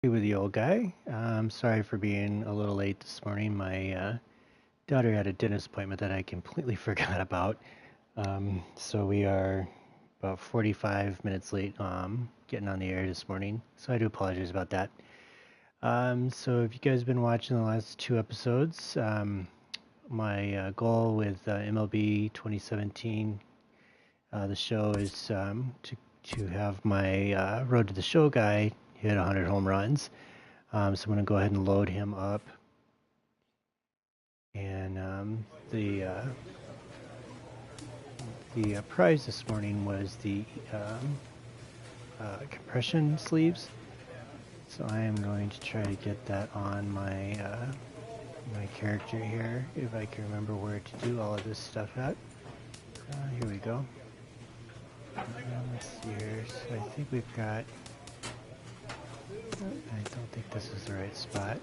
With the old guy. Sorry for being a little late this morning. My daughter had a dentist appointment that I completely forgot about. So we are about 45 minutes late getting on the air this morning. So I do apologize about that. So if you guys have been watching the last two episodes, my goal with MLB 2017, the show is to have my Road to the Show guy hit 100 home runs. So I'm going to go ahead and load him up. And the prize this morning was the compression sleeves. So I am going to try to get that on my my character here, if I can remember where to do all of this stuff at. Here we go. Let's see here. So I think we've got... I don't think this is the right spot.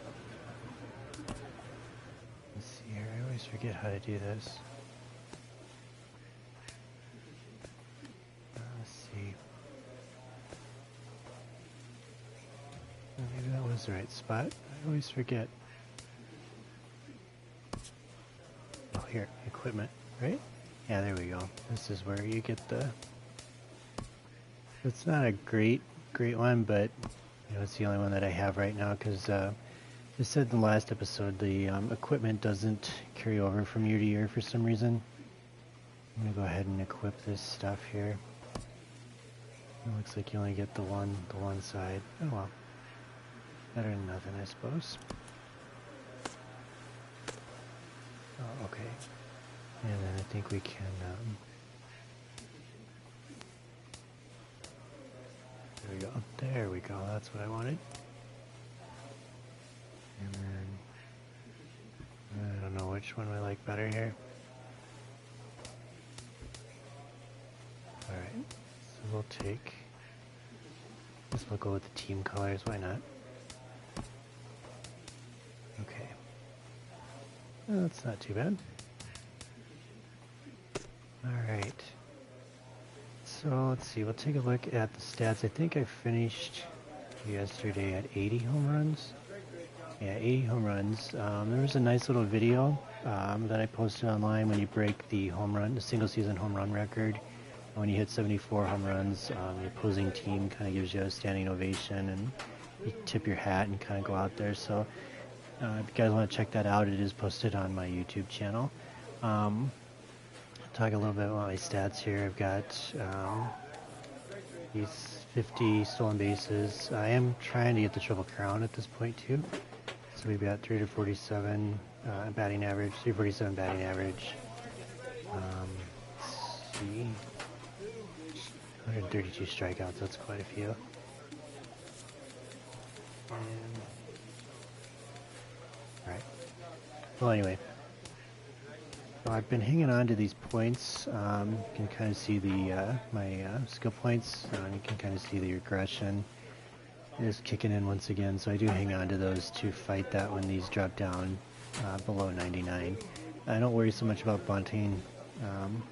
Let's see here. I always forget how to do this. Let's see. Maybe that was the right spot. I always forget. Oh, here, equipment, right? Yeah, there we go. This is where you get the... It's not a great one, but you know, it's the only one that I have right now because I said in the last episode the equipment doesn't carry over from year to year for some reason. I'm gonna go ahead and equip this stuff here. It looks like you only get the one side. Oh well, better than nothing, I suppose. Oh, okay. And then I think we can. There we go. There we go. That's what I wanted. And then I don't know which one I like better here. All right. So we'll take. Guess we'll go with the team colors. Why not? Okay. Well, that's not too bad. All right. So let's see, we'll take a look at the stats. I think I finished yesterday at 80 home runs. Yeah, 80 home runs. There was a nice little video that I posted online when you break the single season home run record. When you hit 74 home runs, the opposing team kind of gives you a standing ovation and you tip your hat and kind of go out there. So if you guys want to check that out, it is posted on my YouTube channel. Talk a little bit about my stats here. I've got these 50 stolen bases. I am trying to get the Triple Crown at this point too. So we've got 347 batting average, 347 batting average. Let's see, 132 strikeouts. That's quite a few. And, all right. Well, anyway. I've been hanging on to these points. You can kind of see the my skill points. You can kind of see the regression is kicking in once again. So I do hang on to those to fight that when these drop down below 99. I don't worry so much about bunting.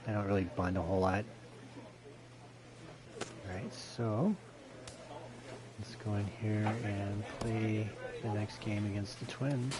I don't really bunt a whole lot. Alright, so let's go in here and play the next game against the Twins.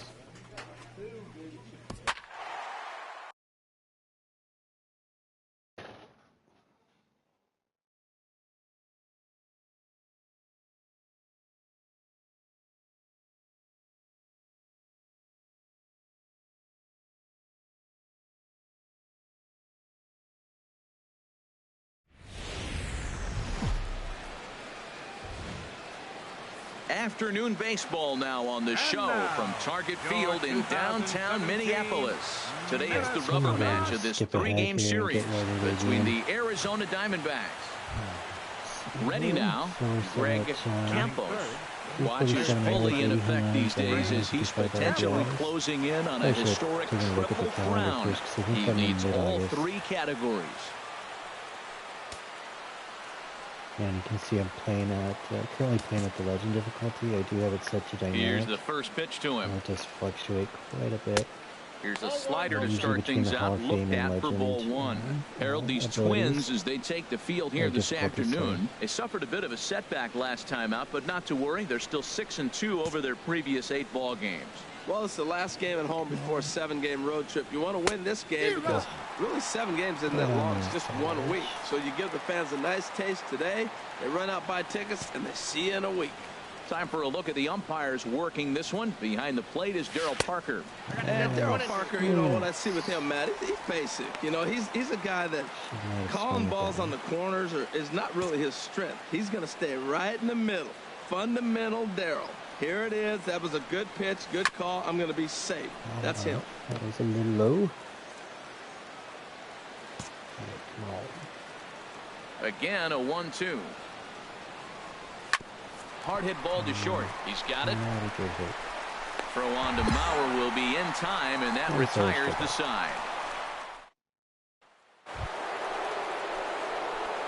Afternoon baseball now on the show from Target Field in downtown Minneapolis. Today is the rubber match of this three-game series between the Arizona Diamondbacks. Ready now, Greg Campos. Watch is fully in effect these days as he's potentially closing in on a historic triple crown. He leads all three categories. And you can see I'm playing at, currently playing at the Legend difficulty. I do have it set to dynamic. Here's the first pitch to him. And it does fluctuate quite a bit. Here's a slider to start things out. Looked at for ball one. Harold, these Twins, as they take the field here this afternoon, they suffered a bit of a setback last time out, but not to worry. They're still 6-2 over their previous 8 ball games. Well, it's the last game at home before a 7-game road trip. You want to win this game because really 7 games isn't that long. It's just 1 week. So you give the fans a nice taste today. They run out, buy tickets, and they see you in a week. Time for a look at the umpires working this one. Behind the plate is Darryl Parker. And Darryl Parker, you know what I see with him, Matt, he's basic. You know, he's a guy that calling balls on the corners is not really his strength. He's going to stay right in the middle. Fundamental Darryl. Here it is. That was a good pitch, good call. I'm going to be safe. That's him. That was a little low. Again, a 1-2. Hard hit ball to short. He's got it. Throw on to Mauer will be in time, and that retires the side.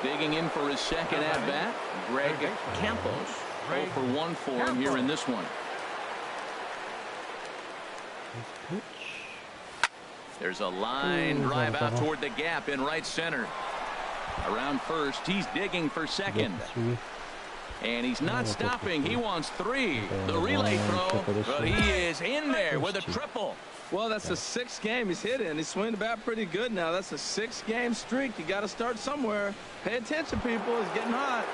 Digging in for his second at-bat, Greg Campos. 0 for 1 for him here in this one. There's a line drive out toward the gap in right center. Around first, he's digging for second. And he's not stopping. He wants 3. The relay throw, but he is in there with a triple. Well, that's the 6th game he's hit in. He's swinging the bat pretty good now. That's a 6-game streak. You got to start somewhere. Pay attention, people. It's getting hot.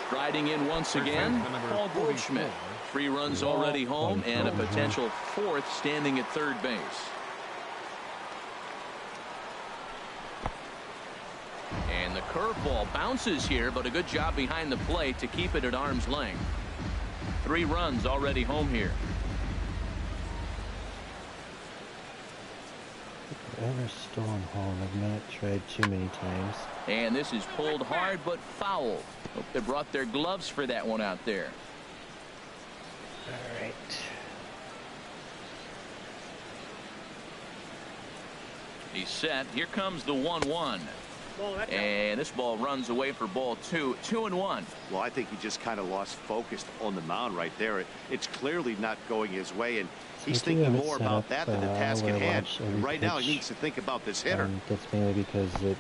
Striding in once again, Paul Goldschmidt. 3 runs already home and a potential 4th standing at third base. And the curveball bounces here, but a good job behind the plate to keep it at arm's length. 3 runs already home here. Ever stolen home. I've not tried too many times. And this is pulled hard but fouled. Hope they brought their gloves for that one out there. All right. He's set. Here comes the 1-1. And this ball runs away for ball 2. 2-1. Well, I think he just kind of lost focus on the mound right there. It's clearly not going his way, and he's thinking more about that than the task at hand. Right now, he needs to think about this hitter. That's mainly because it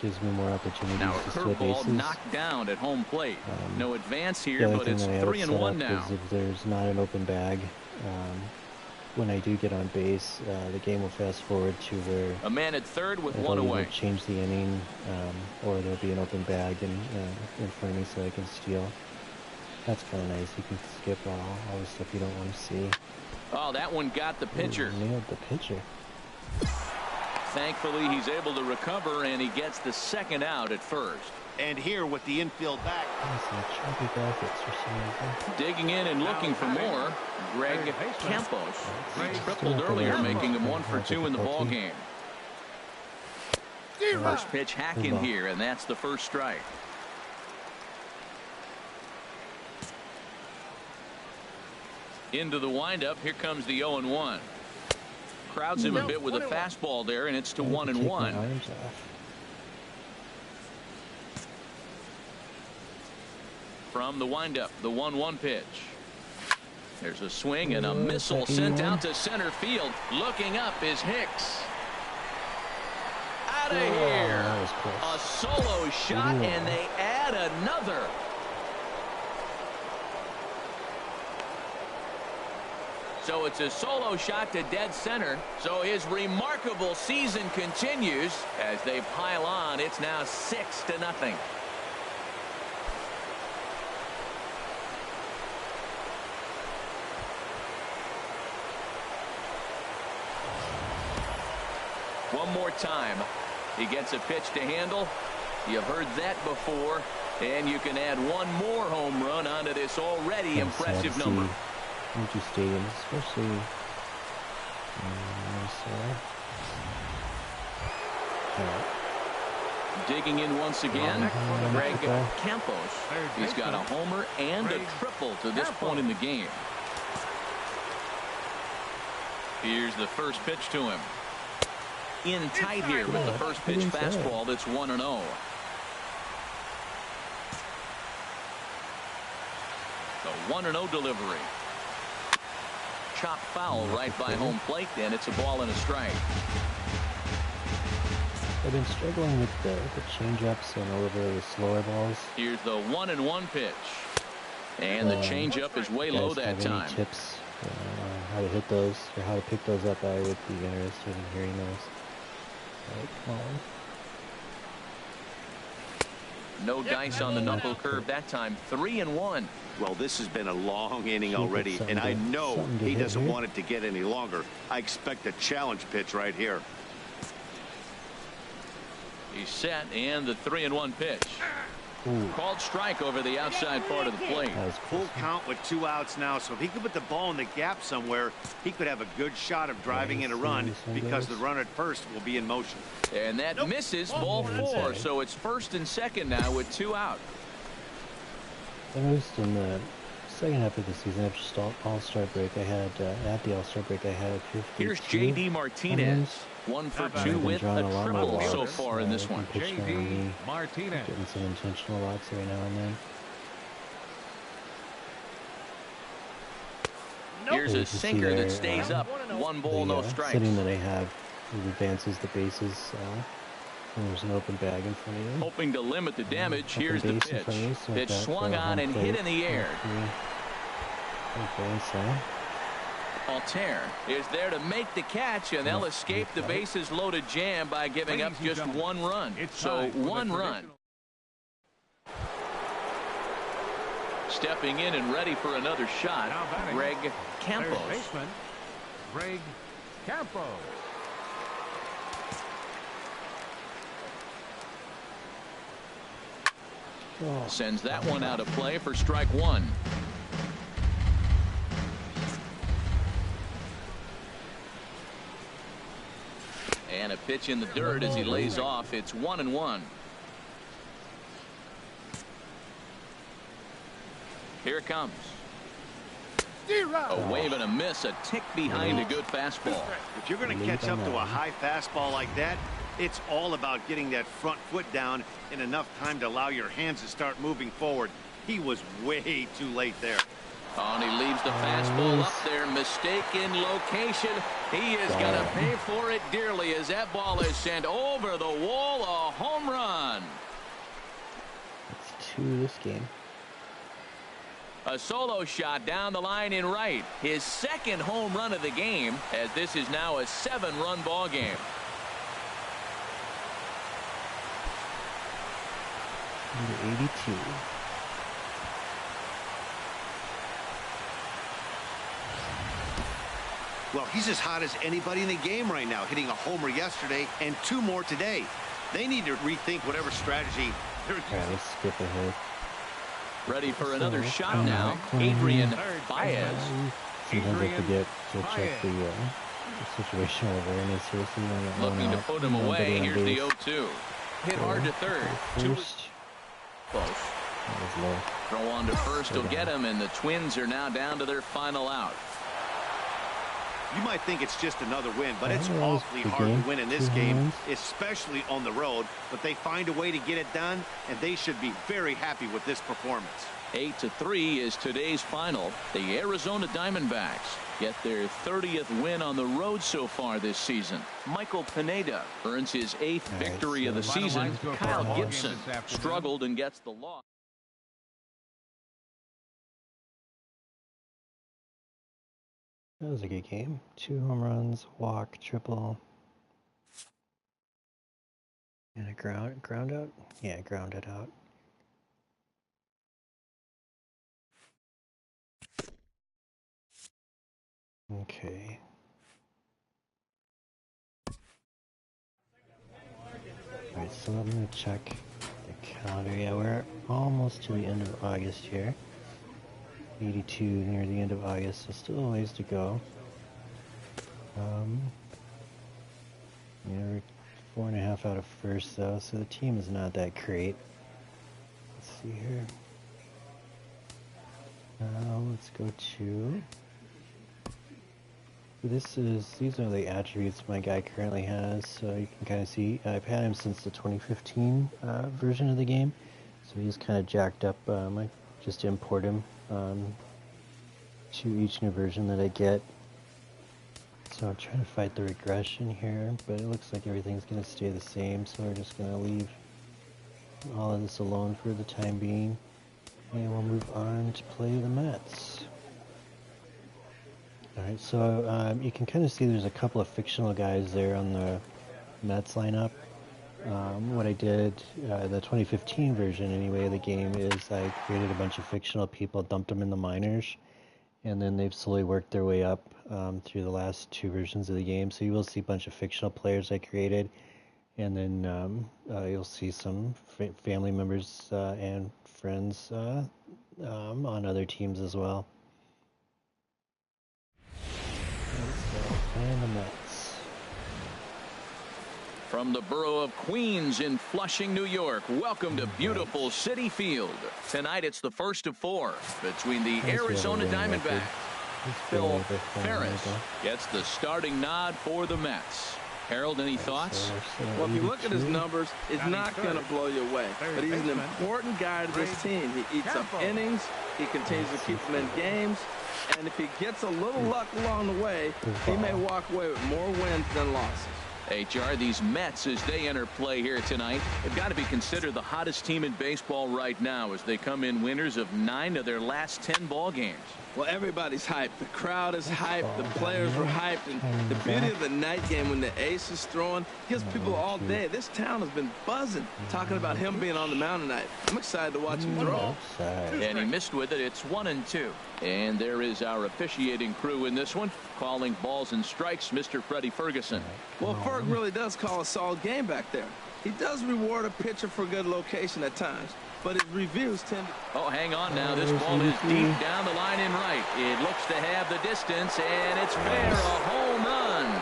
gives me more opportunities now to a steal bases. curveball knocked down at home plate. No advance The here, other but thing it's that I would set 3-1 up now. is if there's not an open bag, when I do get on base, the game will fast forward to where A man at third with it'll one either away. change the inning, or there'll be an open bag in front of me so I can steal. That's kind of nice. You can skip all the stuff you don't want to see. Oh, that one got the pitcher. Ooh, nailed the pitcher. Thankfully, he's able to recover, and he gets the second out at first. And here with the infield back. Choppy graphics for some reason. Digging in and looking for more, Greg Campos. He tripled earlier, making him 1 for 2 in the ball game. First pitch hacking here, and that's the first strike. Into the windup. Here comes the 0-1. Crowds him a bit with a fastball there, and it's to 1-1. From the windup, the 1-1 pitch. There's a swing and a missile sent out to center field. Looking up is Hicks. Out of here. A solo shot, and they add another. So it's a solo shot to dead center. So his remarkable season continues as they pile on. It's now 6-0. One more time. He gets a pitch to handle. You've heard that before. And you can add one more home run onto this already impressive number. Empty stadiums, especially in Minnesota. Digging in once again, Greg Campos. He's got a homer and a triple to this point in the game. Here's the first pitch to him. In tight here with the first pitch fastball. That's 1-0. The 1-0 delivery. chopped foul right by home plate, and it's a ball and a strike. I've been struggling with the change-ups and a little bit of the slower balls. Here's the 1-1 pitch. And the change-up is way low that time. Any tips on how to hit those or how to pick those up? I would be interested in hearing those. All right, come on. No dice on the knuckle curve that time. 3-1. Well, this has been a long inning already, and I know he doesn't want it to get any longer. I expect a challenge pitch right here. He's set, and the 3-1 pitch. Ooh. Called strike over the outside part of the plate. Full count with 2 outs now, so if he could put the ball in the gap somewhere, he could have a good shot of driving in a run because the runner at first will be in motion. And that misses, ball 4, so it's first and second now with 2 out. I noticed in the second half of the season, after All-Star break, I had at the All-Star break, I had 52. Here's J.D. Martinez, 1 for 2 with a triple so far in this one. J.D. Martinez getting some intentional walks every now and then. Here's a sinker that stays up. 1 ball, no strikes. Setting that I have advances the bases. There's an open bag in front of you. Hoping to limit the damage. Here's the pitch. Pitch swung on and hit in the air. Okay, so Altair is there to make the catch, and they'll escape the bases loaded jam by giving up just 1 run. So 1 run. Stepping in and ready for another shot, Greg Campos. Greg Campos. Sends that one out of play for strike 1. And a pitch in the dirt as he lays off. It's 1-1. Here it comes. A wave and a miss, a tick behind a good fastball. If you're going to catch up to a high fastball like that, it's all about getting that front foot down in enough time to allow your hands to start moving forward. He was way too late there. Oh, and he leaves the fastball up there. Mistaken location. He is going to pay for it dearly as that ball is sent over the wall. A home run. That's 2 this game. A solo shot down the line in right. His 2nd home run of the game, as this is now a 7-run ball game. Number 82. Well, he's as hot as anybody in the game right now, hitting a homer yesterday and 2 more today. They need to rethink whatever strategy they're using. All right, let's skip ahead. Ready for another shot now. Adrian Baez. Sometimes I forget to check the situational awareness here. Looking to put him away. Here's the 0-2. Hit hard to third. First. Close. That was low. Throw on to first will get him, and the Twins are now down to their final out. You might think it's just another win, but it's awfully hard to win in this game, especially on the road. But they find a way to get it done, and they should be very happy with this performance. 8-3 is today's final. The Arizona Diamondbacks get their 30th win on the road so far this season. Michael Pineda earns his 8th victory of the season. Kyle Gibson struggled and gets the loss. That was a good game. 2 home runs, walk, triple, and a ground out. Yeah, grounded out. Okay. Alright, so I'm gonna check the calendar. Yeah, we're almost to the end of August here. 82 near the end of August, so still a ways to go. We're 4.5 out of first though, so the team is not that great. Let's see here. Let's go to. These are the attributes my guy currently has, so you can kind of see I've had him since the 2015 version of the game, so he's kind of jacked up. I just import him to each new version that I get. So I'm trying to fight the regression here, but it looks like everything's going to stay the same, so we're just going to leave all of this alone for the time being, and we'll move on to play the Mets. Alright, so you can kind of see there's a couple of fictional guys there on the Mets lineup. What I did, the 2015 version anyway of the game, is I created a bunch of fictional people, dumped them in the minors, and then they've slowly worked their way up through the last 2 versions of the game. So you will see a bunch of fictional players I created, and then you'll see some family members and friends on other teams as well. And the Mets. From the borough of Queens in Flushing, New York, welcome to beautiful Citi Field. Tonight it's the first of 4 between the Arizona Diamondbacks. Phil Ferris gets the starting nod for the Mets. Harold, any thoughts? Well, if you look at his numbers, it's not going to blow you away. But he's an important guy to this team. He eats up innings. He continues to keep them in games. And if he gets a little luck along the way, he may walk away with more wins than losses. HR, these Mets, as they enter play here tonight, have got to be considered the hottest team in baseball right now as they come in winners of 9 of their last 10 ball games. Well, everybody's hyped. The crowd is hyped. The players were hyped. And the beauty of the night game when the ace is throwing gives people all day. This town has been buzzing talking about him being on the mound tonight. I'm excited to watch him throw. And he missed with it. It's 1-2. And there is our officiating crew in this one, calling balls and strikes, Mr. Freddie Ferguson. Well, Ferg really does call a solid game back there. He does reward a pitcher for good location at times, but his reviews tend to... Oh, hang on now. This ball is deep down the line in right. It looks to have the distance, and it's fair. A home run.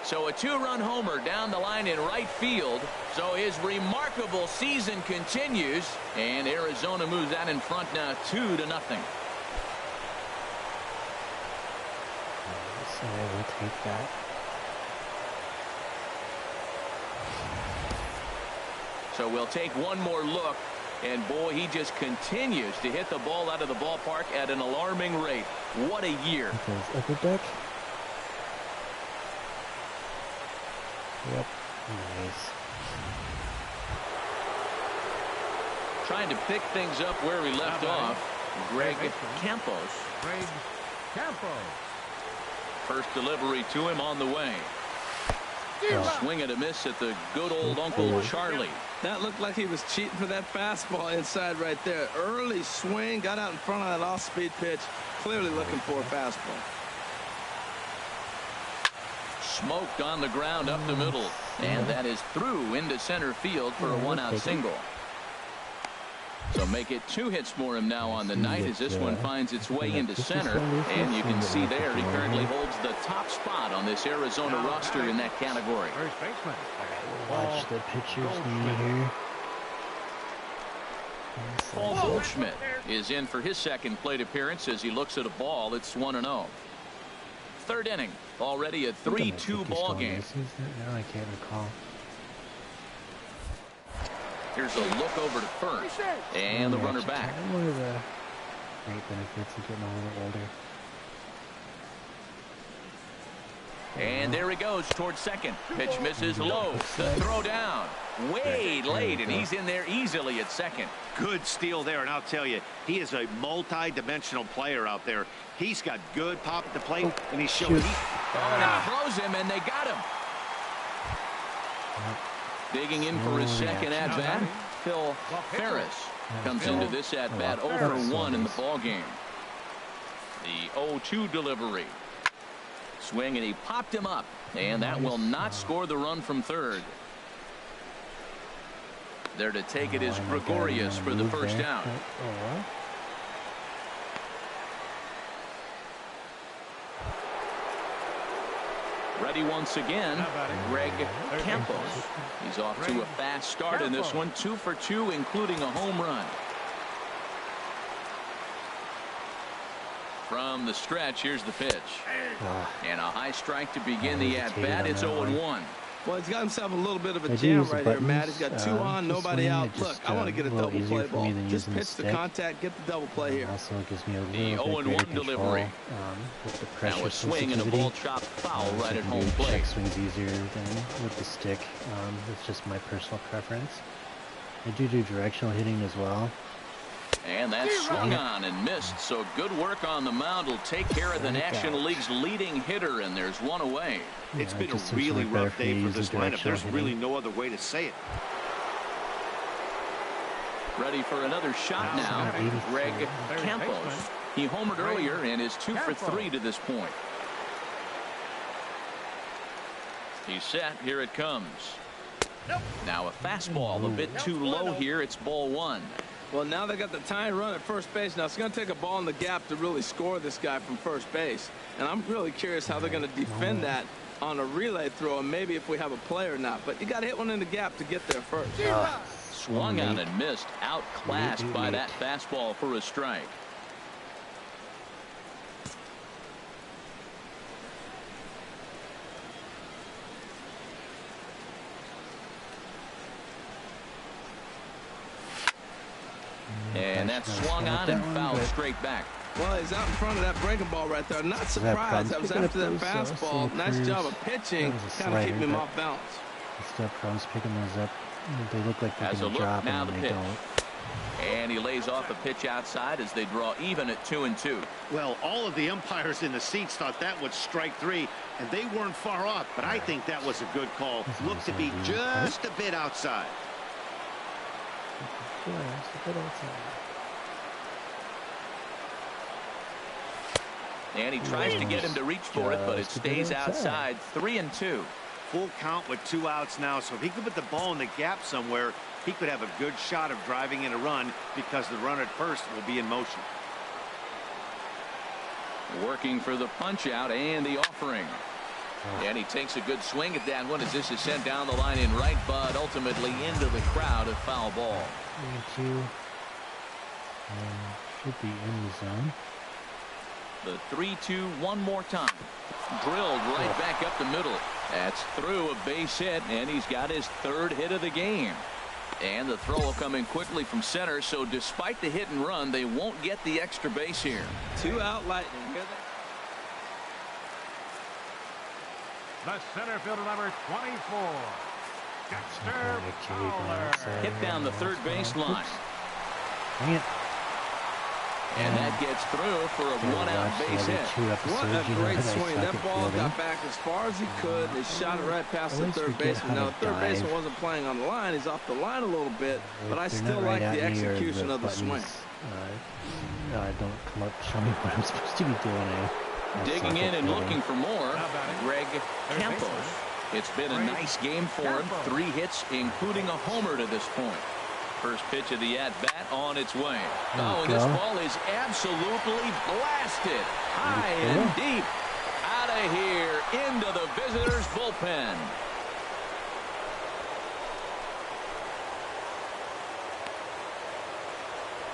So a 2-run homer down the line in right field. So his remarkable season continues, and Arizona moves out in front now 2-0. So we'll take that. So we'll take one more look, and boy, he just continues to hit the ball out of the ballpark at an alarming rate. What a year. Upper deck. Yep. Nice. Trying to pick things up where we left off. Greg Campos. Greg Campos. First delivery to him on the way. Swing and a miss at the good old Uncle Charlie. That looked like he was cheating for that fastball inside right there. Early swing, got out in front of that off-speed pitch. Clearly looking for a fastball. Smoked on the ground up the middle. And that is through into center field for a 1-out single. So make it 2 hits for him now on the night as this one finds its way into center. And you can see there he currently holds the top spot on this Arizona roster in that category. First baseman. Watch the pitchers here. Paul Goldschmidt is in for his second plate appearance as he looks at a ball. It's 1-0. Third inning. Already a 3-2 ball game. No, I can't recall. Here's a look over to first. And the runner back. One of the great benefits of getting a little older. And there he goes towards second. Pitch misses low. The throw down. Way late, and he's in there easily at second. Good steal there, and I'll tell you, he is a multi-dimensional player out there. He's got good pop at the plate, and he's showing. He throws him, and they got him. Digging in for his second at-bat, Phil Ferris comes into this at-bat 0-for-1 in the ballgame. The 0-2 delivery. Swing, and he popped him up, and that will not score the run from third. There to take it is Gregorius for the first out. Ready once again, Greg Campos. He's off to a fast start in this one, 2 for 2, including a home run. From the stretch, here's the pitch. And a high strike to begin the at-bat. It's 0-1. Well, he's got himself a little bit of a jam right here, Matt. He's got 2 on, nobody out. Look, I want to get a double play ball. Just pitch the contact, get the double play here. Also gives me a The little bit 0-1 delivery. With the pressure Now a swing and a ball chopped foul right at home plate. Check swings easier than with the stick. It's just my personal preference. I do directional hitting as well. And that swung on and missed. So good work on the mound will take care of the National League's leading hitter, and there's one away. It's been a really rough day for this lineup. There's really no other way to say it. Ready for another shot now, Greg Campos. He homered earlier and is 2 for 3 to this point. He's set. Here it comes. Now a fastball a bit too low here. It's ball 1. Well, now they got the tying run at first base. Now it's going to take a ball in the gap to really score this guy from first base. And I'm really curious how they're going to defend that on a relay throw, and maybe if we have a play or not. But you got to hit one in the gap to get there first. Swung on and missed. Outclassed by that fastball for a strike. And that swung on and fouled straight back. Well, he's out in front of that breaking ball right there. Not surprised. That was after that fastball. Nice job of pitching, kind of keeping him off balance. Still Crum's picking those up. They look like they're going to drop them, and they don't. And he lays off a pitch outside as they draw even at 2-2. Well, all of the umpires in the seats thought that was strike 3, and they weren't far off, but I think that was a good call. Looked to be just a bit outside. And he tries to get him to reach for it, but it stays outside. 3-2. Full count with 2 outs now, so if he could put the ball in the gap somewhere, he could have a good shot of driving in a run because the runner at first will be in motion. Working for the punch out and the offering. And he takes a good swing at that one as this is sent down the line in right, but ultimately into the crowd, a foul ball. 3-2. Should be in the zone. The 3-2 one more time. Drilled right back up the middle. That's through a base hit, and he's got his 3rd hit of the game. And the throw will come in quickly from center, so despite the hit and run, they won't get the extra base here. 2 out Lightning. Here The center fielder, number 24, Dexter Fowler. Hit down the third base line. Dang it. And that gets through for a 1-out base hit. What a great swing. That ball got back as far as he could. They shot it right past the third baseman. Now, the third baseman wasn't playing on the line. He's off the line a little bit, but I still like the execution of the swing. Don't come up, show me what I'm supposed to be doing. Digging in and looking for more, Greg Campos. It's been a nice game for him. 3 hits, including a homer to this point. First pitch of the at-bat on its way. Oh, and this ball is absolutely blasted. High and deep. Out of here into the visitors' bullpen.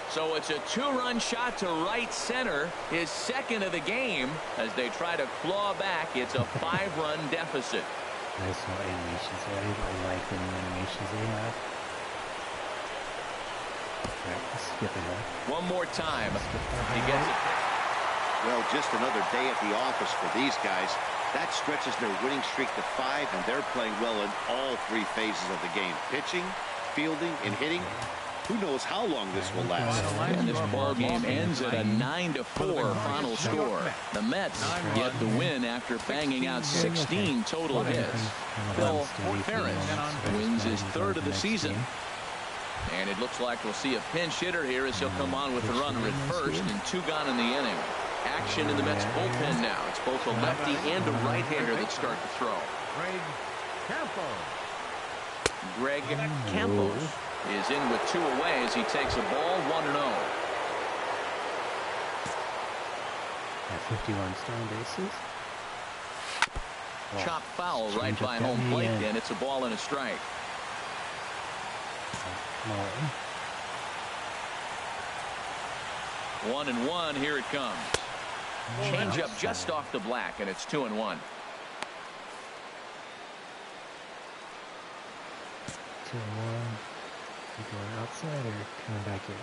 So it's a 2-run shot to right center, his 2nd of the game. As they try to claw back, it's a 5-run deficit. Nice little animations there. I like the new animations they have. Skip ahead. One more time. He gets it. Well, just another day at the office for these guys. That stretches their winning streak to 5, and they're playing well in all 3 phases of the game. Pitching, fielding, and hitting. Who knows how long this will last. And this ball game ends at a 9-4 final score. The Mets get the win after banging out 16 total hits. Phil Ferris wins his 3rd of the season. And it looks like we'll see a pinch hitter here as he'll come on with the runner at first and 2 gone in the inning. Action in the Mets bullpen now. It's both a lefty and a right-hander that start to throw. Greg Campos is in with 2 away as he takes a ball 1-0. 51 stolen bases. Chop foul right by home plate, and it's a ball and a strike. 1-1. Here it comes. Change up just off the black, and it's 2-1. more people are outside or coming back in.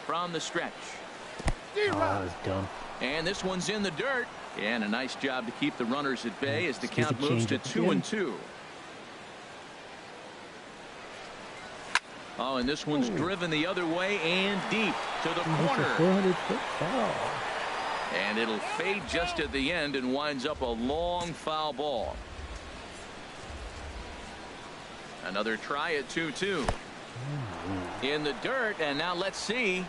From the stretch. Oh, that was dumb. And this one's in the dirt. And a nice job to keep the runners at bay as the count moves to 2-2. Oh, and this one's driven the other way and deep to the corner. 400-foot foul. And it'll fade just at the end and winds up a long foul ball. Another try at 2-2. In the dirt, and now let's see.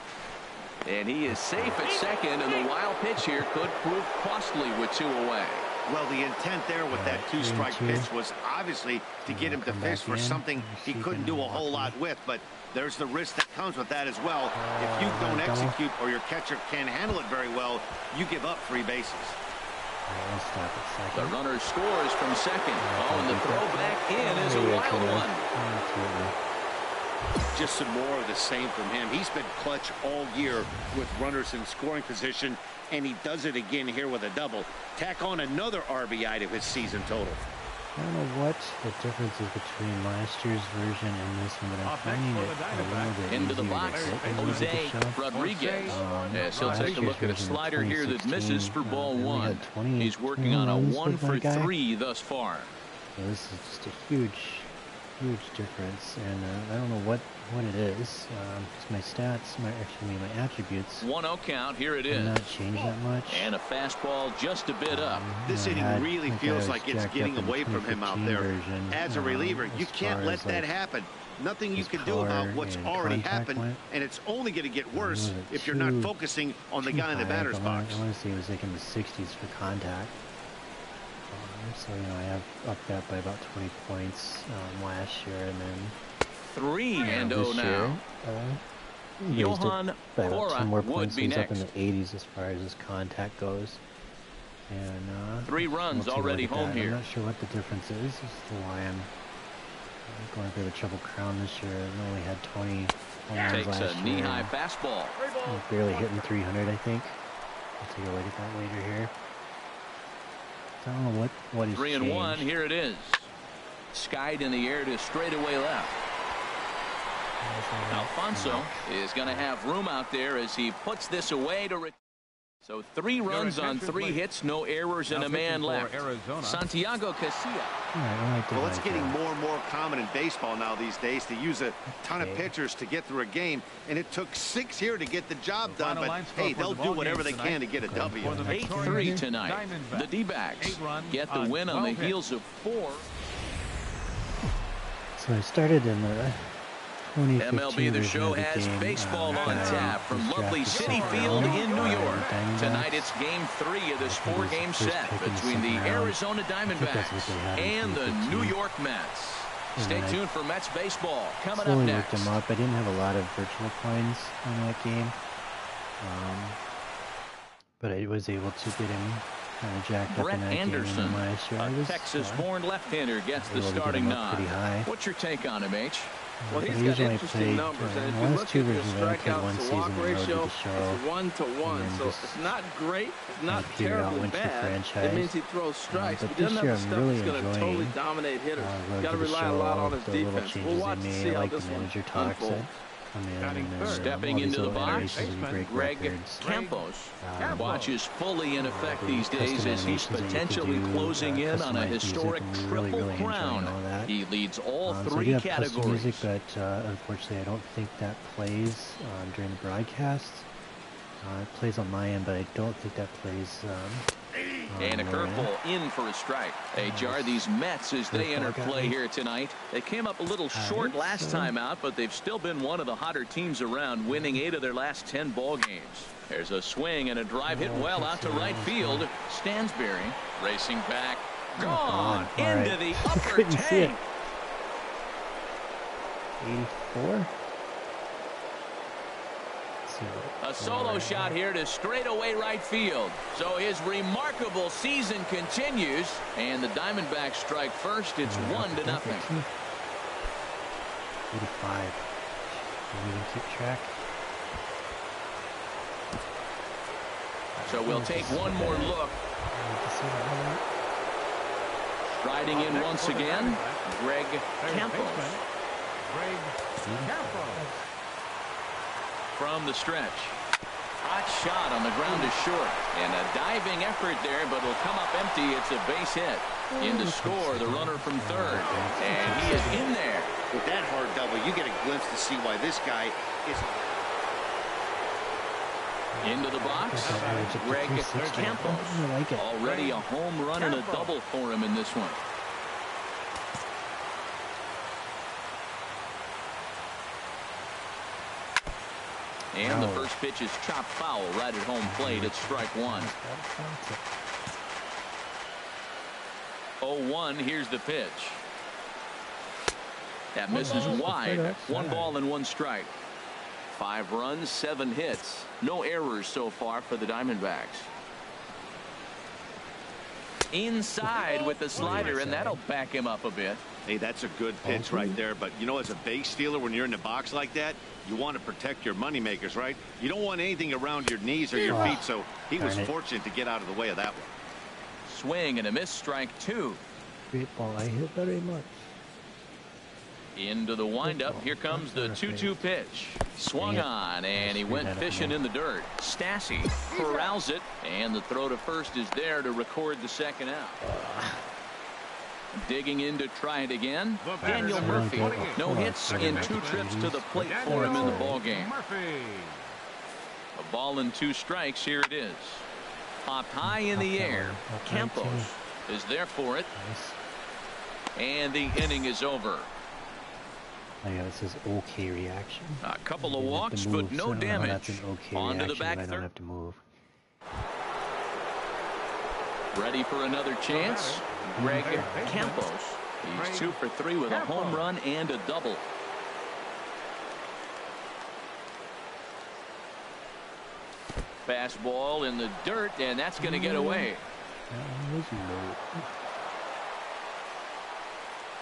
And he is safe at second, and the wild pitch here could prove costly with 2 away. Well, the intent there with that 2-strike pitch was obviously to get him to fish for something he couldn't do a whole lot with, but there's the risk that comes with that as well. If you don't execute or your catcher can't handle it very well, you give up 3 bases. The runner scores from second. Oh, and the throw back in is a wild one. Just some more of the same from him. He's been clutch all year with runners in scoring position, and he does it again here with a double. Tack on another RBI to his season total. I don't know what the difference is between last year's version and this one, but I'm finding it a little bit into the box. Jose Rodriguez. Yes, he'll take a look at a slider here that misses for ball 1. He's working on a 1 for 3 thus far. So this is just a huge difference, and I don't know what it is. My stats, my attributes. 1-0 count. Here it is. Not change that much. And a fastball just a bit up. This inning really feels like it's getting away from him out there. As a reliever, you can't let that happen. Nothing you can do about what's already happened, and it's only going to get worse if you're not focusing on the guy in the batter's box. I want to say it was like in the 60s for contact. So, I have upped that by about 20 points last year, and then 3-0 now. Johan by about 10 more Cora points. would be He's up in next. the 80s as far as his contact goes. And 3 runs already home I'm here. not sure what the difference is. This is why I'm going through the Triple Crown this year. I only had 20 home runs Takes last a year. knee-high fastball. Barely hitting 300, I think. I'll take a look at that later here. I don't know what he's 3-1. Here it is. Skied in the air to straightaway left. Alfonso is going to have room out there as he puts this away to. So 3 runs on 3 hits, no errors, and a man left. Santiago Casilla. Well, it's getting more and more common in baseball now these days to use a ton of pitchers to get through a game, and it took 6 here to get the job done, but hey, they'll do whatever they can to get a W. 8-3 tonight. The D-backs get the win on the heels of 4. So I started in the MLB The Show has baseball on tap from lovely Citi Field in New York. Tonight it's Game 3 of this 4-game set between the Arizona Diamondbacks and the New York Mets. Stay tuned for Mets baseball coming up next. Looked him up. I didn't have a lot of virtual coins on that game, but I was able to get him kind of jacked up in that Anderson, game last year. a Texas-born left-hander, gets the starting nod. What's your take on him, H? Well, he's got interesting numbers, and if you look at his strikeouts to walk ratio, it's 1-to-1, so it's not great, it's not terribly bad. It means he throws strikes, but he doesn't have the stuff that's going to totally dominate hitters. Got to rely a lot on his defense. We'll watch to see how this one unfolds. Stepping into the box, Greg Campos watches fully in effect these days as he's potentially closing in on a historic triple crown. He leads all 3 categories. Music, but unfortunately, I don't think that plays during the broadcast. It plays on my end, but I don't think that plays. And a curveball in for a strike. Hey, Jar, these Mets, as they enter play here tonight, they came up a little short last time out, but they've still been one of the hotter teams around, winning 8 of their last 10 ball games. There's a swing and a drive hit well out to right field. Stansberry racing back. Gone into the upper tank. 84. A solo shot here to straightaway right field. So his remarkable season continues, and the Diamondbacks strike first. It's 1-0. 85. We can keep track. So we'll take one more look. Riding in once again, Greg Campos. From the stretch. Hot shot on the ground is short. And a diving effort there, but it'll come up empty. It's a base hit. In to score, the runner from third. And he is in there. With that hard double, you get a glimpse to see why this guy is... Into the box, Greg Campos. Already a home run and a double for him in this one. And the first pitch is chopped foul right at home plate. It's strike one. 0-1. Here's the pitch. That misses wide. 1 ball and 1 strike. 5 runs, 7 hits. No errors so far for the Diamondbacks. Inside with the slider, and that'll back him up a bit. Hey, that's a good pitch right there. But, you know, as a base stealer, when you're in the box like that, you want to protect your money makers, right? You don't want anything around your knees or your feet, so he was fortunate to get out of the way of that one. Swing and a miss, strike 2. Great ball. I hit very much. Into the windup. Here comes the 2-2 pitch. Swung on, and he went fishing in the dirt. Stassi corrals it, and the throw to first is there to record the second out. Digging in to try it again. Daniel Murphy. No hits in 2 trips to the plate for him in the ballgame. A ball and 2 strikes. Here it is. Popped high in the air. Campos is there for it. And the inning is over. Oh, yeah, this is okay reaction. A couple of walks, but no damage. That's an okay on to the back I third. don't have to move. Ready for another chance. Greg Campos. He's 2 for 3 with a home run and a double. Fastball in the dirt, and that's going to get away.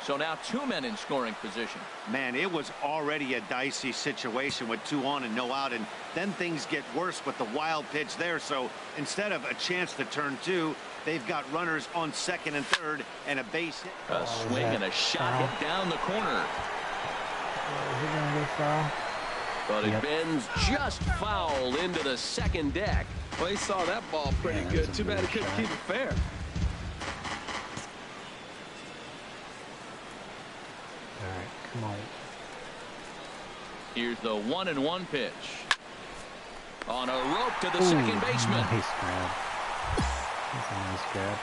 So now 2 men in scoring position. Man, it was already a dicey situation with 2 on and no out, and then things get worse with the wild pitch there. So instead of a chance to turn 2, they've got runners on second and third and a base hit. A swing and a shot hit down the corner. But it bends just foul into the second deck. Well, he saw that ball pretty good. Too bad he couldn't keep it fair. Come on. Here's the 1-1 pitch. On a rope to the second baseman. Nice grab. That's a nice grab.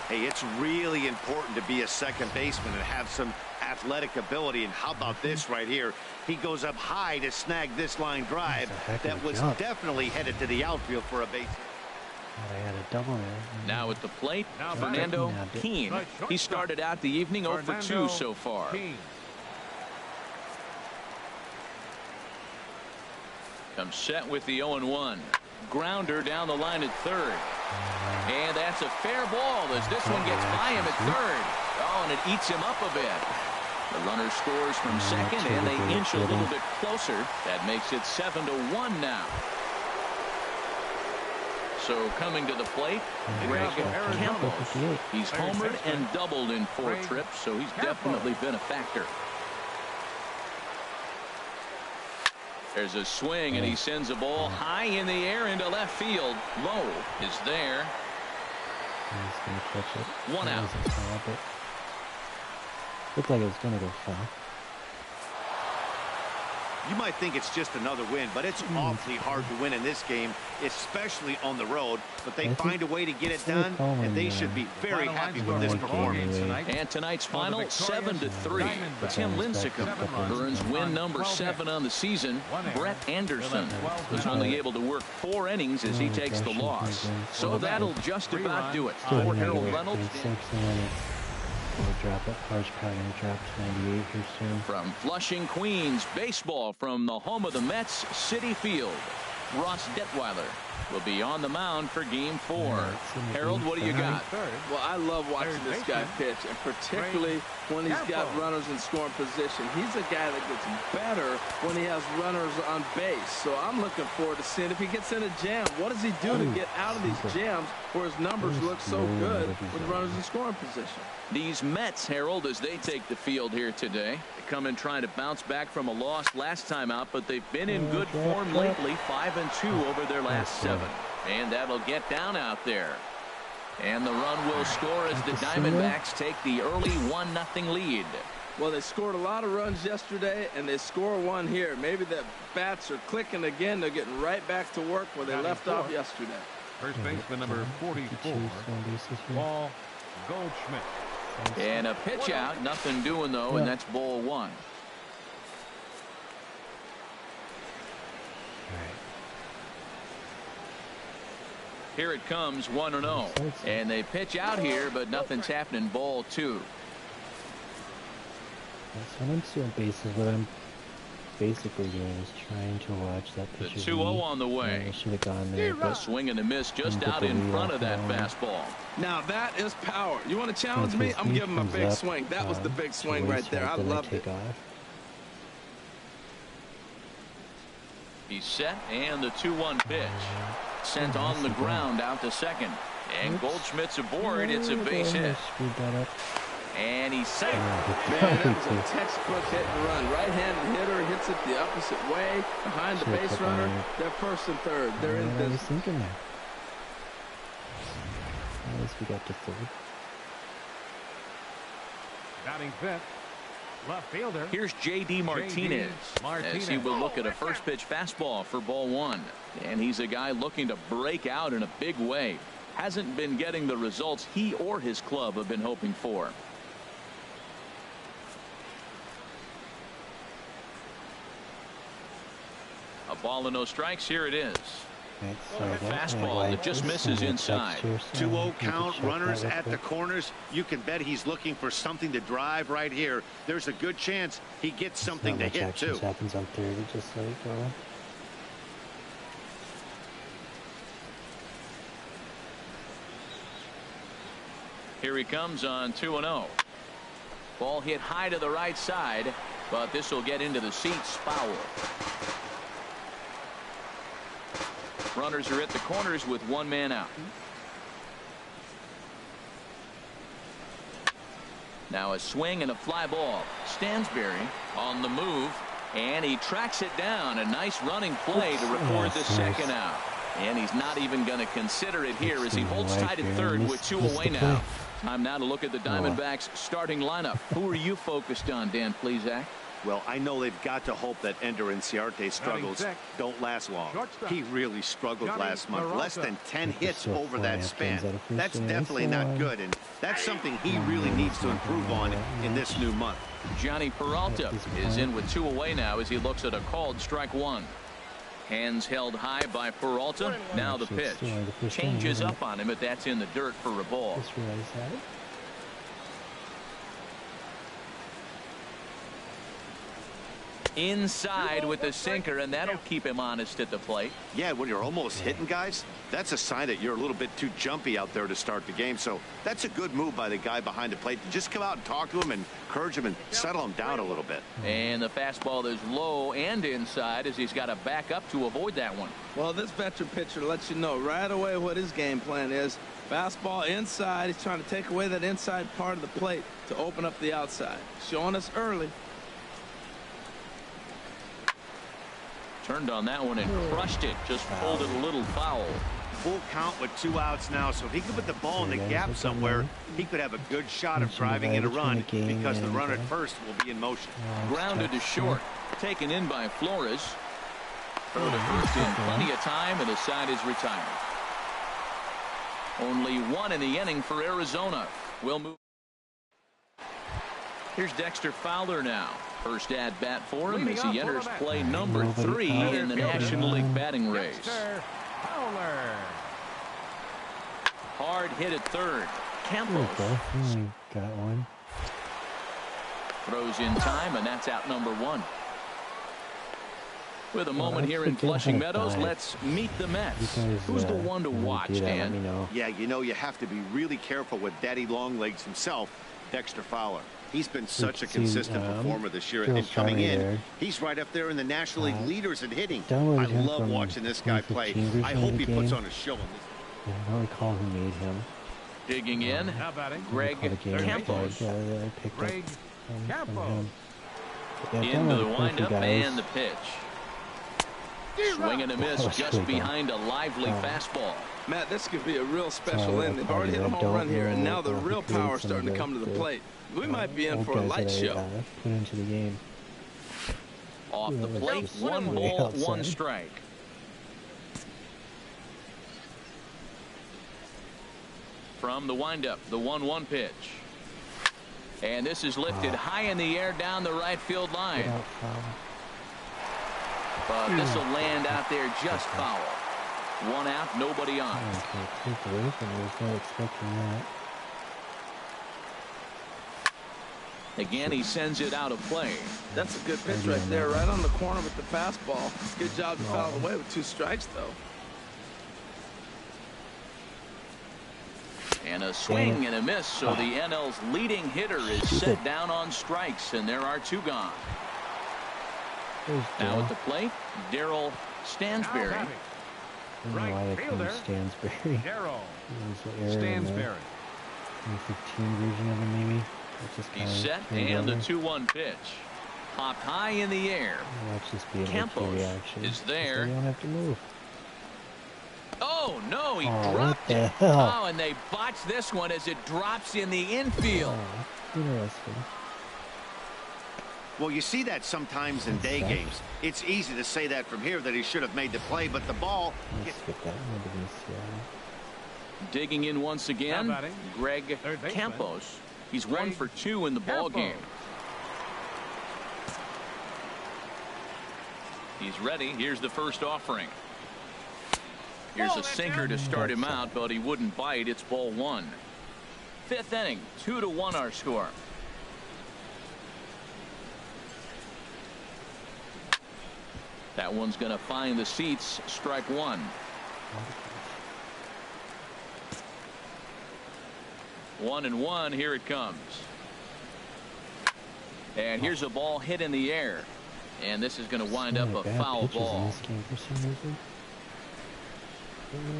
Hey, it's really important to be a second baseman and have some athletic ability. And how about this right here? He goes up high to snag this line drive that was definitely headed to the outfield for a base hit. I had a double there. Now at the plate, Fernando Keane. He started out the evening 0 for 2 so far. Comes set with the 0-1. Grounder down the line at third. And that's a fair ball as this one gets by him at third. Oh, and it eats him up a bit. The runner scores from second, and they inch a little bit closer. That makes it 7-1 now. So coming to the plate, Greg Campos. He's homered and doubled in 4 trips, so he's definitely been a factor. There's a swing, and he sends a ball high in the air into left field. Low is there. He's going to catch it. 1 out. Looked like it was going to go foul. You might think it's just another win, but it's awfully hard to win in this game, especially on the road. But they find a way to get it done, and they should be very happy with this performance. And tonight's final, 7-3. Tim Lincecum earns win number 7 on the season. Brett Anderson was only able to work 4 innings as he takes the loss. So that'll just about do it. For Harold Reynolds. Drop it. Car's probably going to drop to 98 here soon. From Flushing, Queens, baseball from the home of the Mets, Citi Field. Ross Detweiler. will be on the mound for Game 4. Harold, what do you got? Well, I love watching this guy pitch, and particularly when he's got runners in scoring position. He's a guy that gets better when he has runners on base. So I'm looking forward to seeing if he gets in a jam. What does he do to get out of these jams where his numbers look so good with runners in scoring position? These Mets, Harold, as they take the field here today, they come in trying to bounce back from a loss last time out, but they've been in good form lately, 5-2 over their last 7. And that'll get down out there. And the run will score as the Diamondbacks take the early 1-0 lead. Well, they scored a lot of runs yesterday, and they score one here. Maybe the bats are clicking again. They're getting right back to work where they left off yesterday. First baseman number 44, Paul Goldschmidt. And a pitch out, nothing doing though, and that's ball 1. Here it comes, 1-0, and they pitch out here, but nothing's happening. Ball 2. That's when I'm stealing bases. What I'm basically doing is trying to watch that pitch. The 2-0 on the way. I should have gone there, but swing and a miss just out in front of that fastball. Now that is power. You want to challenge me? I'm giving him a big swing. That was the big swing right there. I loved it. He's set, and the 2-1 pitch. Sent on the ground out to second. And Goldschmidt's aboard. It's a base hit. And he's safe. Man, that was a textbook hit and run. Right-handed hitter hits it the opposite way. Behind the base runner, they're first and third. They're in business. I was thinking that. At least we got to third. Batting fifth, left fielder. Here's J.D. Martinez as he will look at a first pitch fastball for ball 1. And he's a guy looking to break out in a big way. Hasn't been getting the results he or his club have been hoping for. A ball and no strikes. Here it is. Fastball that just misses inside. 2-0 count, runners at the corners. You can bet he's looking for something to drive right here. There's a good chance he gets something to hit too. Happens on third, just let it go. Here he comes on 2-0. Ball hit high to the right side, but this will get into the seats. Foul. Runners are at the corners with one man out. Now a swing and a fly ball. Stansberry on the move, and he tracks it down. A nice running play to record the second out. And he's not even going to consider it here as he holds tight at third with 2 away now. Time now to look at the Diamondbacks starting lineup. Who are you focused on, Dan Plesac? Well, I know they've got to hope that Ender Inciarte's struggles don't last long. He really struggled last month. Less than 10 hits over that span. That's definitely not good, and that's something he really needs to improve on in this new month. Johnny Peralta is in with 2 away now as he looks at a called strike 1. Hands held high by Peralta. Now the pitch. Changes up on him, but that's in the dirt for a ball. Inside with the sinker, and that'll keep him honest at the plate. Yeah, when you're almost hitting guys, that's a sign that you're a little bit too jumpy out there to start the game. So that's a good move by the guy behind the plate to just come out and talk to him and encourage him and settle him down a little bit. And the fastball is low and inside as he's got to back up to avoid that one. Well, this veteran pitcher lets you know right away what his game plan is. Fastball inside. He's trying to take away that inside part of the plate to open up the outside. Showing us early. Turned on that one and crushed it. Just pulled it a little foul. Full count with 2 outs now, so if he could put the ball in the gap somewhere, he could have a good shot of driving in a run because the runner at first will be in motion. Grounded to short. Taken in by Flores. Throw to first in plenty of time, and the side is retired. Only 1 in the inning for Arizona. We'll move. Here's Dexter Fowler now. First at bat for him as he enters play number 3 in the National League batting race. Hard hit at third. Campos got one. Throws in time, and that's out number 1. With a moment here in Flushing Meadows, let's meet the Mets. Who's the one to watch, Dan? Yeah, you know, you have to be really careful with Daddy Longlegs himself, Dexter Fowler. He's been such a consistent performer this year, and coming in, he's right up there in the National League leaders in hitting. I love watching this guy play. I hope he puts on a show. I don't recall who made him. Digging in, Greg Campos. Greg Campos. Into the windup and the pitch. Swing and a miss just behind a lively fastball. Matt, this could be a real special inning. They've already hit a home run here, and now the real power is starting to come to the plate. We might be in for a light show. Put into the game. Off the plate, 1 ball, 1 strike. From the windup, the 1-1 pitch. And this is lifted high in the air down the right field line. But this will land out there just foul. 1 out, nobody on. I was not expecting that. Again, he sends it out of play. That's a good pitch right there, right on the corner with the fastball. Good job to foul away with 2 strikes, though. And a swing and a miss, so the NL's leading hitter is set down on strikes, and there are 2 gone. Now at the plate, Daryl Stansberry. Right fielder, Stansberry. Daryl Stansberry. 15 version of him, maybe. He's set, and the 2-1 pitch. Popped high in the air. Campos is there. They don't have to move. Oh, no, he dropped it. Oh, and they botched this one as it drops in the infield. Interesting. Well, you see that sometimes in day games. It's easy to say that from here that he should have made the play, but the ball... Digging in once again, Greg Campos. He's 1 for 2 in the ball game. He's ready. Here's the first offering. Here's a sinker to start him out, but he wouldn't bite. It's ball 1. 5th inning, 2-1 our score. That one's going to find the seats. Strike 1. 1-1. Here it comes. And here's a ball hit in the air. And this is going to wind up a foul ball.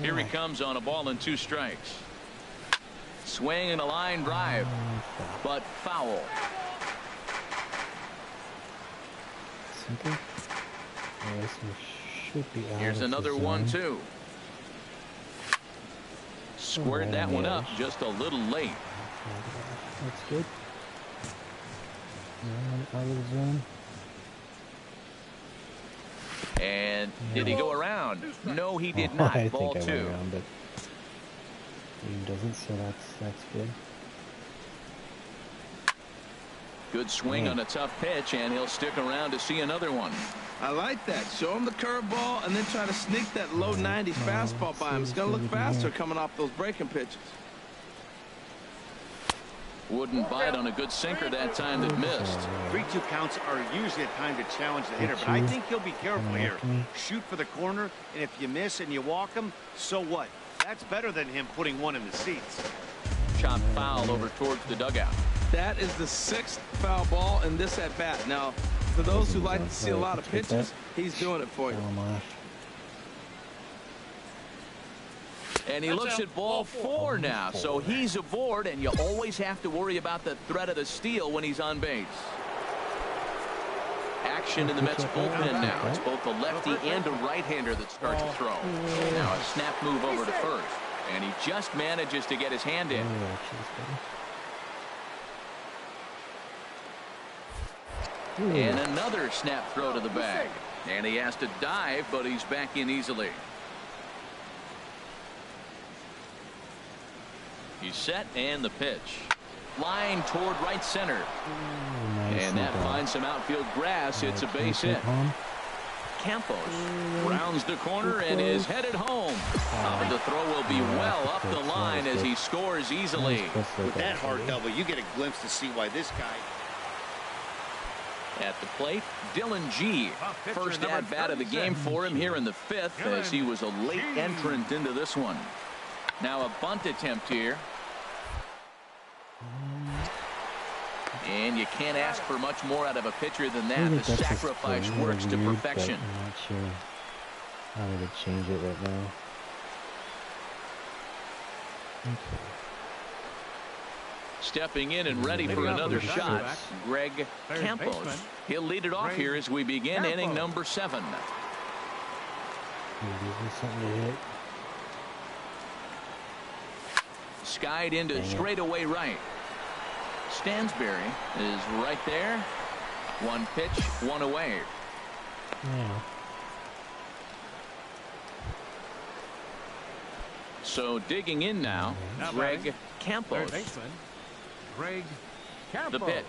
Here he comes on a ball and 2 strikes. Swing and a line drive, but foul. Here's another 1-2. Squared that one up just a little late. That's good. Out of the zone. And did he go around? No, he did not. I ball think 2. I went around, but he doesn't, so that's good. Good swing on a tough pitch, and he'll stick around to see another one. I like that. Show him the curveball and then try to sneak that low 90 fastball by him. It's going to look faster coming off those breaking pitches. Wouldn't bite on a good sinker that time that missed. 3-2 counts are usually a time to challenge the hitter, but I think he'll be careful here. Shoot for the corner, and if you miss and you walk him, so what? That's better than him putting one in the seats. Shot foul over towards the dugout. That is the 6th foul ball in this at bat. Now, for those who like to see a lot of pitches, he's doing it for you. And he looks at ball 4 now, so he's aboard, and you always have to worry about the threat of the steal when he's on base. Action in the Mets bullpen now. It's both a lefty and a right-hander that starts to throw. Now a snap move over to first, and he just manages to get his hand in. And another snap throw to the bag. And he has to dive, but he's back in easily. He's set, and the pitch. Line toward right center. And that finds some outfield grass. It's a base hit. Campos rounds the corner and is headed home. The throw will be well up the line as he scores easily. With that hard double, you get a glimpse to see why this guy... At the plate, Dylan G. First at-bat of the game for him here in the 5th, as he was a late entrant into this one. Now a bunt attempt here. And you can't ask for much more out of a pitcher than that. The sacrifice works to perfection. I'm not sure how they would change it right now. Okay. Stepping in and ready for another shot, Greg Campos. He'll lead it off here as we begin inning number 7. Skied into straightaway right. Stansberry is right there. One pitch, one away. Yeah. So digging in now, Greg Campos. Greg Campos. The pitch.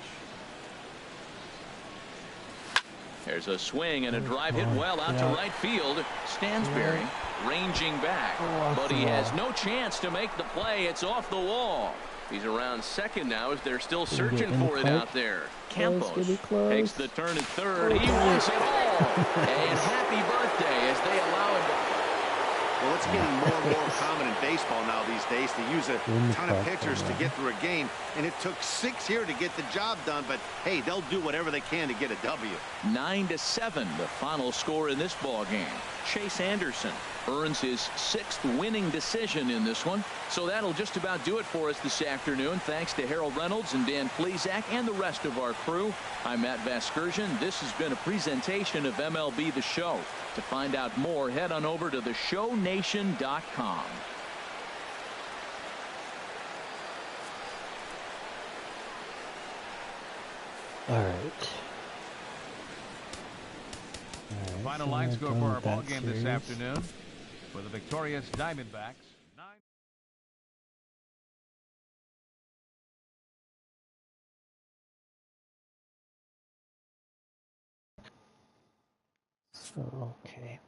There's a swing and a drive hit well out to right field. Stansberry ranging back, but he has no chance to make the play. It's off the wall. He's around second now as they're still searching for it out there. Campos takes the turn at third. He wants it all. And happy birthday as they allow him to. Well, it's getting more and more common in baseball now these days to use a ton of pitchers to get through a game. And it took 6 here to get the job done. But, hey, they'll do whatever they can to get a W. 9-7, the final score in this ball game. Chase Anderson earns his 6th winning decision in this one. So that'll just about do it for us this afternoon. Thanks to Harold Reynolds and Dan Plesac and the rest of our crew. I'm Matt Vasgersian. This has been a presentation of MLB The Show. To find out more, head on over to theshownation.com. All right. Final line score for our ball game this afternoon for the victorious Diamondbacks. Okay.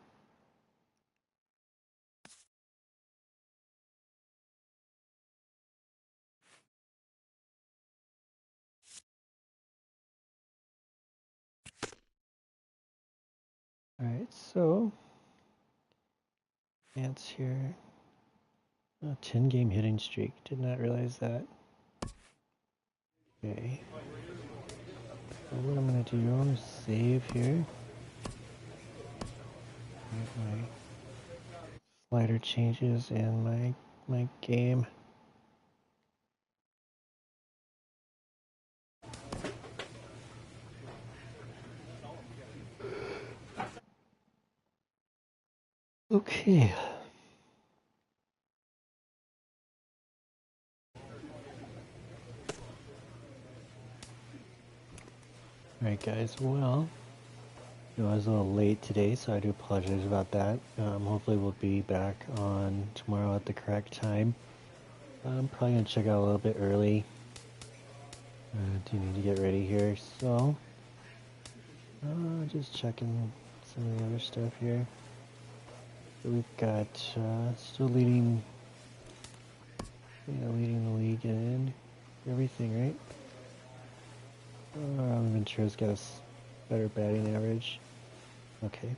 All right, so Ants here. 10-game hitting streak. Did not realize that. Okay. So what I'm gonna do is save here. My slider changes and my game. Okay. Alright guys, well, I was a little late today, so I do apologize about that. Hopefully we'll be back on tomorrow at the correct time. I'm probably going to check out a little bit early. Do need to get ready here, so just checking some of the other stuff here. So we've got still leading the league in everything, right? Ventura's got a better batting average. Okay.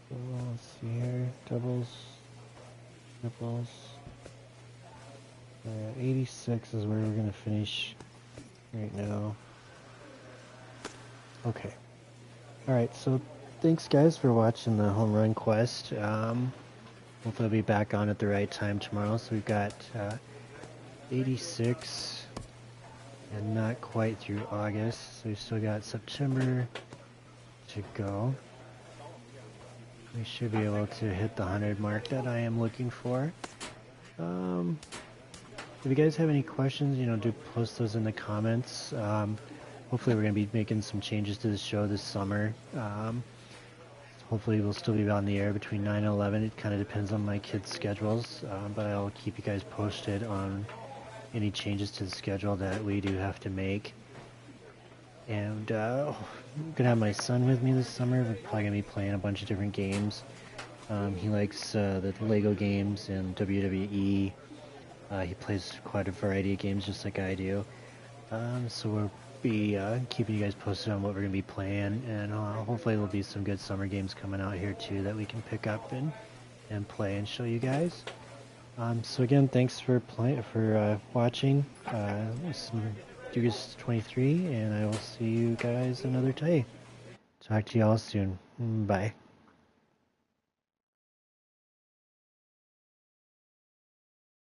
So let's see here. Doubles, triples. 86 is where we're gonna finish right now. Okay. Alright, so thanks guys for watching the Home Run Quest. Hopefully I'll be back on at the right time tomorrow. So we've got 86 and not quite through August. So we've still got September to go. We should be able to hit the 100 mark that I am looking for. If you guys have any questions, do post those in the comments. Hopefully we're going to be making some changes to the show this summer. Hopefully we'll still be on the air between 9 and 11. It kind of depends on my kids' schedules, but I'll keep you guys posted on any changes to the schedule that we do have to make. And I'm going to have my son with me this summer. We're probably going to be playing a bunch of different games. He likes the Lego games and WWE. He plays quite a variety of games just like I do. So we're be keeping you guys posted on what we're going to be playing, and hopefully there'll be some good summer games coming out here too that we can pick up and play and show you guys. So again, thanks for watching Dugas 23, and I will see you guys another day. Talk to you all soon. Bye.